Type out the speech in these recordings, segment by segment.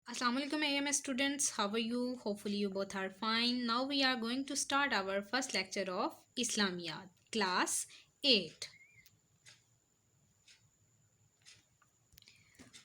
Assalamu alaikum AMS students, how are you? Hopefully you both are fine. Now we are going to start our first lecture of Islamiyat, class 8.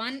1,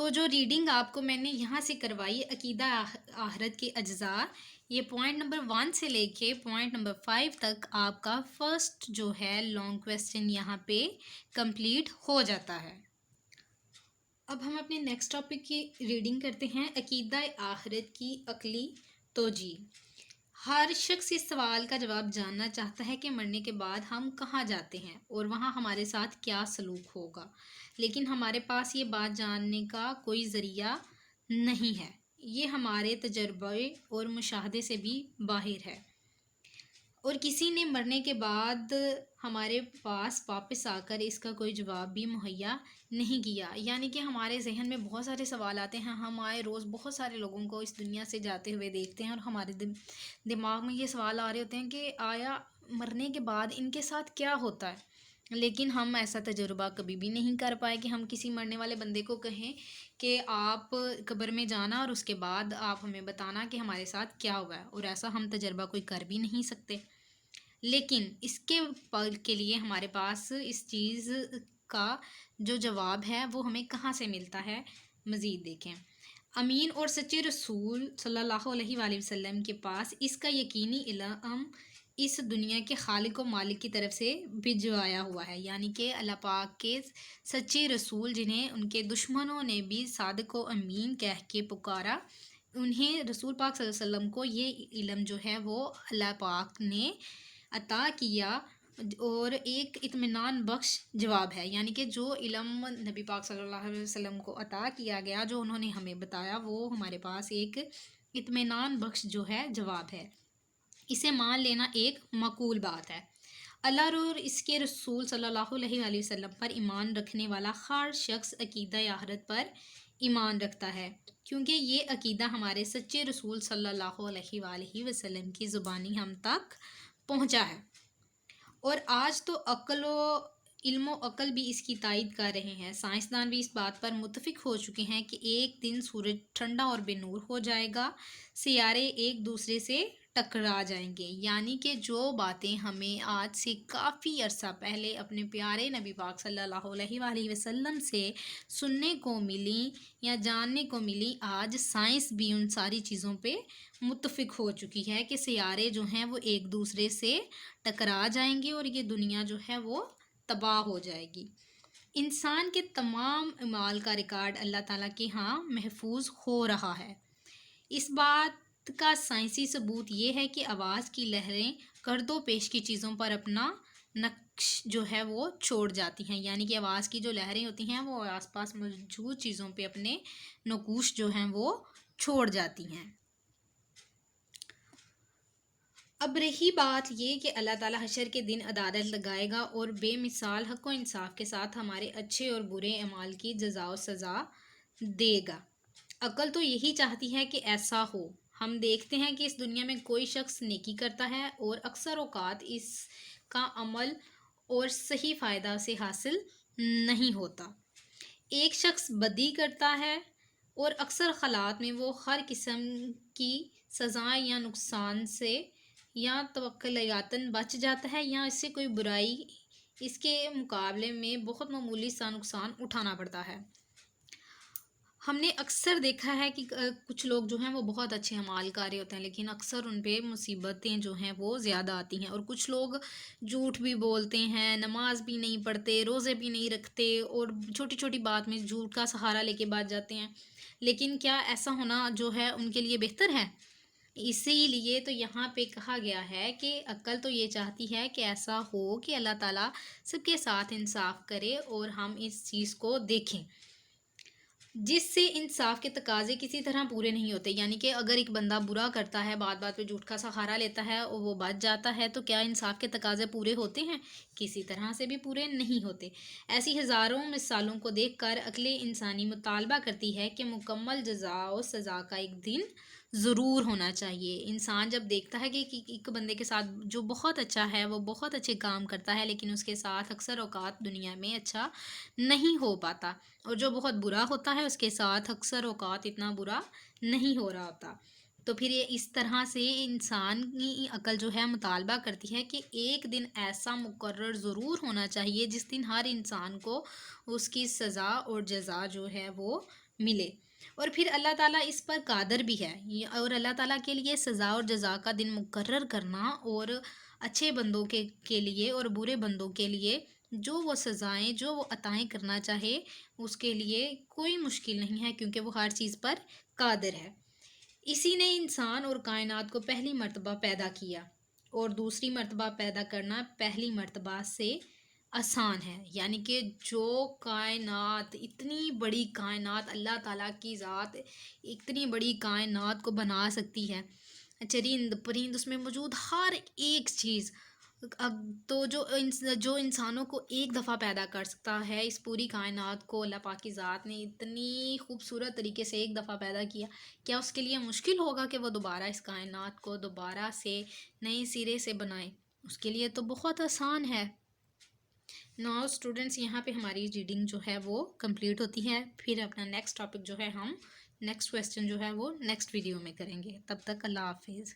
تو جو reading آپ کو میں نے یہاں سے کروائی عقیدہ آخرت کے اجزاء، یہ پوائنٹ نمبر 1 سے لے کے پوائنٹ نمبر 5 تک آپ کا فرسٹ جو ہے لانگ کویسچن یہاں پہ کمپلیٹ ہو جاتا ہے۔ اب ہم اپنے نیکسٹ ٹاپک کی ریڈنگ کرتے ہیں، عقیدہ آخرت کی عقلی توجیہ۔ ہر شخص اس سوال کا جواب جاننا چاہتا ہے کہ مرنے کے بعد ہم کہاں جاتے ہیں اور وہاں ہمارے ساتھ کیا سلوک ہوگا، لیکن ہمارے پاس یہ بات جاننے کا کوئی ذریعہ نہیں ہے۔ یہ ہمارے تجربے اور مشاہدے سے بھی باہر ہے، اور کسی نے مرنے کے بعد ہمارے پاس واپس آ کر اس کا کوئی جواب بھی مہیا نہیں کیا۔ یعنی کہ ہمارے ذہن میں بہت سارے سوال آتے ہیں، ہم آئے روز بہت سارے لوگوں کو اس دنیا سے جاتے ہوئے دیکھتے ہیں، اور ہمارے دماغ میں یہ سوال آ رہے ہوتے ہیں کہ آیا مرنے کے بعد ان کے ساتھ کیا ہوتا ہے، لیکن ہم ایسا تجربہ کبھی بھی نہیں کر پائے کہ ہم کسی مرنے والے بندے کو کہیں کہ آپ قبر میں جانا اور اس کے بعد آپ ہمیں بتانا کہ ہمارے ساتھ کیا ہوا ہے، اور ایسا ہم تجربہ کوئی کر بھی نہیں سکتے۔ لیکن اس کے لیے ہمارے پاس اس چیز کا جو جواب ہے وہ ہمیں کہاں سے ملتا ہے، مزید دیکھیں۔ امین اور سچے رسول صلی اللہ علیہ وآلہ وسلم کے پاس اس کا یقینی علم اس دنیا کے خالق و مالک کی طرف سے بھجوایا ہوا ہے، یعنی کہ اللہ پاک کے سچے رسول جنہیں ان کے دشمنوں نے بھی صادق و امین کہہ کے پکارا، انہیں رسول پاک صلی اللہ علیہ وسلم کو یہ علم جو ہے وہ اللہ پاک نے عطا کیا، اور ایک اطمینان بخش جواب ہے۔ یعنی کہ جو علم نبی پاک صلی اللہ علیہ وسلم کو عطا کیا گیا، جو انہوں نے ہمیں بتایا، وہ ہمارے پاس ایک اطمینان بخش جو ہے جواب ہے۔ اسے مان لینا ایک معقول بات ہے۔ اللہ اور اس کے رسول صلی اللہ علیہ وآلہ وسلم پر ایمان رکھنے والا ہر شخص عقیدہ آخرت پر ایمان رکھتا ہے، کیونکہ یہ عقیدہ ہمارے سچے رسول صلی اللہ علیہ وآلہ وسلم کی زبانی ہم تک پہنچا ہے، اور آج تو علم و عقل بھی اس کی تائید کر رہے ہیں۔ سائنسدان بھی اس بات پر متفق ہو چکے ہیں کہ ایک دن سورج ٹھنڈا اور بے نور ہو جائے گا، سیارے ایک دوسرے سے ٹکرا جائیں گے۔ یعنی کہ جو باتیں ہمیں آج سے کافی عرصہ پہلے اپنے پیارے نبی پاک صلی اللہ علیہ وآلہ وسلم سے سننے کو ملی یا جاننے کو ملی، آج سائنس بھی ان ساری چیزوں پہ متفق ہو چکی ہے کہ سیارے جو ہیں وہ ایک دوسرے سے ٹکرا جائیں گے اور یہ دنیا جو ہے وہ تباہ ہو جائے گی۔ انسان کے تمام اعمال کا ریکارڈ اللہ تعالیٰ کے ہاں محفوظ ہو رہا ہے۔ اس بات کا سائنسی ثبوت یہ ہے کہ آواز کی لہریں کرد و پیش کی چیزوں پر اپنا نقش جو ہے وہ چھوڑ جاتی ہیں، یعنی کہ آواز کی جو لہریں ہوتی ہیں وہ آس پاس موجود چیزوں پہ اپنے نقوش جو ہیں وہ چھوڑ جاتی ہیں۔ اب رہی بات یہ کہ اللہ تعالیٰ حشر کے دن عدالت لگائے گا اور بے مثال حق و انصاف کے ساتھ ہمارے اچھے اور برے اعمال کی جزا و سزا دے گا۔ عقل تو یہی چاہتی ہے کہ ایسا ہو۔ ہم دیکھتے ہیں کہ اس دنیا میں کوئی شخص نیکی کرتا ہے اور اکثر اوقات اس کا عمل اور صحیح فائدہ سے حاصل نہیں ہوتا۔ ایک شخص بدی کرتا ہے اور اکثر حالات میں وہ ہر قسم کی سزا یا نقصان سے یا توقعاتاً بچ جاتا ہے، یا اس سے کوئی برائی اس کے مقابلے میں بہت معمولی سا نقصان اٹھانا پڑتا ہے۔ ہم نے اکثر دیکھا ہے کہ کچھ لوگ جو ہیں وہ بہت اچھے اعمال کار ہوتے ہیں، لیکن اکثر ان پہ مصیبتیں جو ہیں وہ زیادہ آتی ہیں، اور کچھ لوگ جھوٹ بھی بولتے ہیں، نماز بھی نہیں پڑھتے، روزے بھی نہیں رکھتے، اور چھوٹی چھوٹی بات میں جھوٹ کا سہارا لے کے بات جاتے ہیں۔ لیکن کیا ایسا ہونا جو ہے ان کے لیے بہتر ہے؟ اسی لیے تو یہاں پہ کہا گیا ہے کہ عقل تو یہ چاہتی ہے کہ ایسا ہو کہ اللہ تعالیٰ سب کے ساتھ انصاف کرے اور ہم اس چیز کو دیکھیں، جس سے انصاف کے تقاضے کسی طرح پورے نہیں ہوتے۔ یعنی کہ اگر ایک بندہ برا کرتا ہے، بات بات پہ جھوٹ کا سہارا لیتا ہے اور وہ بچ جاتا ہے، تو کیا انصاف کے تقاضے پورے ہوتے ہیں؟ کسی طرح سے بھی پورے نہیں ہوتے۔ ایسی ہزاروں مثالوں کو دیکھ کر عقل انسانی مطالبہ کرتی ہے کہ مکمل جزا و سزا کا ایک دن ضرور ہونا چاہیے۔ انسان جب دیکھتا ہے کہ ایک بندے کے ساتھ جو بہت اچھا ہے، وہ بہت اچھے کام کرتا ہے، لیکن اس کے ساتھ اکثر اوقات دنیا میں اچھا نہیں ہو پاتا، اور جو بہت برا ہوتا ہے اس کے ساتھ اکثر اوقات اتنا برا نہیں ہو رہا ہوتا، تو پھر یہ اس طرح سے انسان کی عقل جو ہے مطالبہ کرتی ہے کہ ایک دن ایسا مقرر ضرور ہونا چاہیے جس دن ہر انسان کو اس کی سزا اور جزا جو ہے وہ ملے، اور پھر اللہ تعالیٰ اس پر قادر بھی ہے، اور اللہ تعالیٰ کے لیے سزا اور جزا کا دن مقرر کرنا، اور اچھے بندوں کے لیے اور برے بندوں کے لیے جو وہ سزائیں جو وہ عطائیں کرنا چاہے اس کے لیے کوئی مشکل نہیں ہے، کیونکہ وہ ہر چیز پر قادر ہے۔ اسی نے انسان اور کائنات کو پہلی مرتبہ پیدا کیا، اور دوسری مرتبہ پیدا کرنا پہلی مرتبہ سے آسان ہے، یعنی کہ جو کائنات، اتنی بڑی کائنات، اللہ تعالیٰ کی ذات اتنی بڑی کائنات کو بنا سکتی ہے، چرند پرند اس میں موجود ہر ایک چیز، تو جو انسانوں کو ایک دفعہ پیدا کر سکتا ہے، اس پوری کائنات کو اللہ پاک کی ذات نے اتنی خوبصورت طریقے سے ایک دفعہ پیدا کیا، کیا اس کے لیے مشکل ہوگا کہ وہ دوبارہ اس کائنات کو دوبارہ سے نئے سرے سے بنائے؟ اس کے لیے تو بہت آسان ہے۔ ناؤ اسٹوڈنٹس، یہاں پہ ہماری ریڈنگ جو ہے وہ کمپلیٹ ہوتی ہے، پھر اپنا نیکسٹ ٹاپک جو ہے ہم نیکسٹ کویسچن جو ہے وہ نیکسٹ ویڈیو میں کریں گے، تب تک اللہ حافظ۔